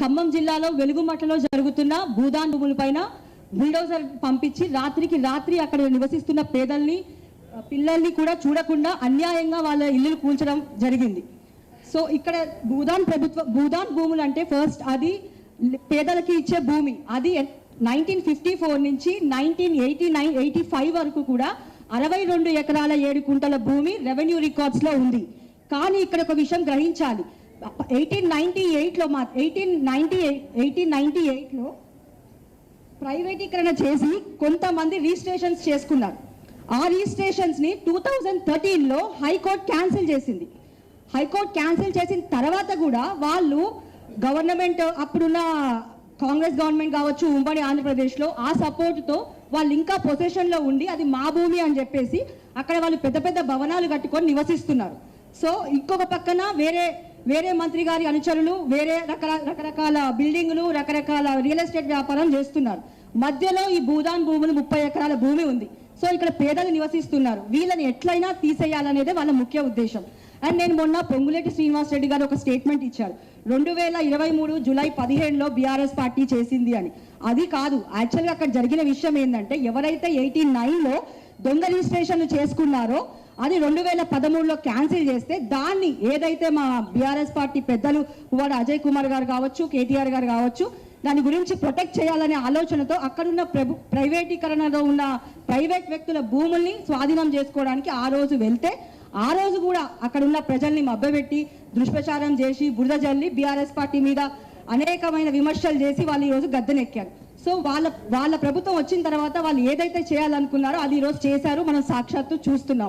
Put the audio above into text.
ఖమ్మం జిల్లాలో వెలుగుమట్టలో జరుగుతున్న భూదాన్ భూములపైన బుల్డోజర్ పంపించి రాత్రికి రాత్రి అక్కడ నివసిస్తున్న పేదల్ని పిల్లల్ని కూడా చూడకుండా అన్యాయంగా వాళ్ళ ఇల్లులు కూల్చడం జరిగింది. సో ఇక్కడ భూదాన్ భూములు అంటే ఫస్ట్ అది పేదలకి ఇచ్చే భూమి. అది 1954 నుంచి 1985 వరకు కూడా 62 ఎకరాల 7 కుంటల భూమి రెవెన్యూ రికార్డ్స్లో ఉంది. కానీ ఇక్కడ ఒక విషయం గ్రహించాలి. 1898లో ప్రైవేటీకరణ చేసి కొంతమంది రిజిస్ట్రేషన్స్ చేసుకున్నారు. ఆ రిజిస్ట్రేషన్స్ని 2013లో హైకోర్టు క్యాన్సిల్ చేసింది. హైకోర్టు క్యాన్సిల్ చేసిన తర్వాత కూడా వాళ్ళు గవర్నమెంట్ అప్పుడున్న కాంగ్రెస్ గవర్నమెంట్ కావచ్చు ఉమ్మడి ఆంధ్రప్రదేశ్లో ఆ సపోర్ట్తో వాళ్ళు ఇంకా పొజిషన్లో ఉండి అది మా భూమి అని చెప్పేసి అక్కడ వాళ్ళు పెద్ద పెద్ద భవనాలు కట్టుకొని నివసిస్తున్నారు. సో ఇంకొక పక్కన వేరే మంత్రి గారి అనుచరులు వేరే రకరకాల బిల్డింగులు రకరకాల రియల్ ఎస్టేట్ వ్యాపారం చేస్తున్నారు. మధ్యలో ఈ భూదాన్ భూములు 30 ఎకరాల భూమి ఉంది. సో ఇక్కడ పేదలు నివసిస్తున్నారు. వీళ్ళని ఎట్లయినా తీసేయాలనేదే వాళ్ళ ముఖ్య ఉద్దేశం. అండ్ నేను మొన్న పొంగులేటి శ్రీనివాస్ రెడ్డి గారు ఒక స్టేట్మెంట్ ఇచ్చారు, 2023 జూలై 17లో బీఆర్ఎస్ పార్టీ చేసింది అని. అది కాదు, యాక్చువల్గా అక్కడ జరిగిన విషయం ఏంటంటే ఎవరైతే 89లో దొంగ రిజిస్ట్రేషన్లు చేసుకున్నారో అది 2013లో క్యాన్సిల్ చేస్తే దాన్ని ఏదైతే మా బీఆర్ఎస్ పార్టీ పెద్దలు పువ్వాడ అజయ్ కుమార్ గారు కావచ్చు కేటీఆర్ గారు కావచ్చు దాని గురించి ప్రొటెక్ట్ చేయాలనే ఆలోచనతో అక్కడున్న ప్రైవేటీకరణలో ఉన్న ప్రైవేట్ వ్యక్తుల భూముల్ని స్వాధీనం చేసుకోవడానికి ఆ రోజు వెళ్తే ఆ రోజు కూడా అక్కడున్న ప్రజల్ని మభ్యపెట్టి దుష్ప్రచారం చేసి బురద జల్లి బీఆర్ఎస్ పార్టీ మీద అనేకమైన విమర్శలు చేసి వాళ్ళు ఈరోజు గద్దెనెక్కారు. సో వాళ్ళ ప్రభుత్వం వచ్చిన తర్వాత వాళ్ళు ఏదైతే చేయాలనుకున్నారో అది ఈరోజు చేశారు, మనం సాక్షాత్తు చూస్తున్నాం.